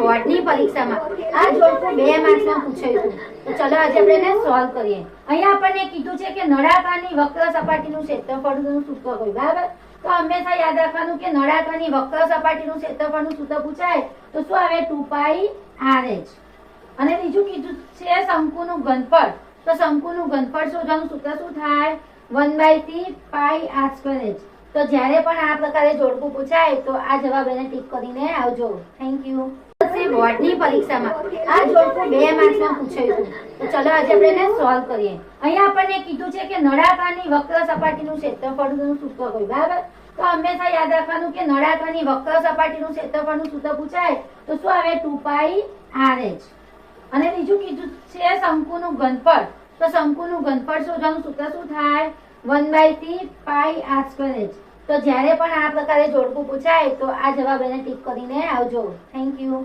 બોર્ડની પરીક્ષામાં આ જોડકું 2 માર્ક્સમાં પૂછાયું હતું. તો ચલો આજે આપણે એને સોલ્વ કરીએ. અહીંયા આપણને કીધું છે કે નળાકારની વક્ર સપાટીનું ક્ષેત્રફળનું સૂત્ર કોઈ, બરાબર? તો હંમેશા યાદ રાખવાનું કે નળાકારની વક્ર સપાટીનું ક્ષેત્રફળનું સૂત્ર પૂછાય તો શું આવે? 2π/r/h. અને બીજું કીધું છે શંકુનું ઘનફળ. તો શંકુનું ઘનફળ શોધવાનું સૂત્ર શું થાય? 1/3πr²h. તો જ્યારે પણ આ પ્રકારે જોડકું પૂછાય તો આ જવાબ એને ટીક કરીને આવજો. Thank you. બોર્ડની પરીક્ષામાં આ જોડકું 2 માર્ક્સમાં પૂછાયું હતું. તો ચલો આજે આપણે એને સોલ્વ કરીએ. અહીંયા આપણને કીધું છે કે નળાકારની વક્ર સપાટીનું ક્ષેત્રફળનું સૂત્ર કોઈ, બરાબર? તો હંમેશા યાદ રાખવાનું કે નળાકારની વક્ર સપાટીનું ક્ષેત્રફળનું સૂત્ર પૂછાય તો શું આવે? 2πr/h. અને બીજું કીધું છે શંકુનું ઘનફળ. તો શંકુનું ઘનફળ શોધવાનું સૂત્ર શું થાય? 1/3πr²h. તો જ્યારે પણ આ પ્રકારે જોડકું પૂછાય તો આ જવાબ એને ટીક કરીને આવજો. Thank you.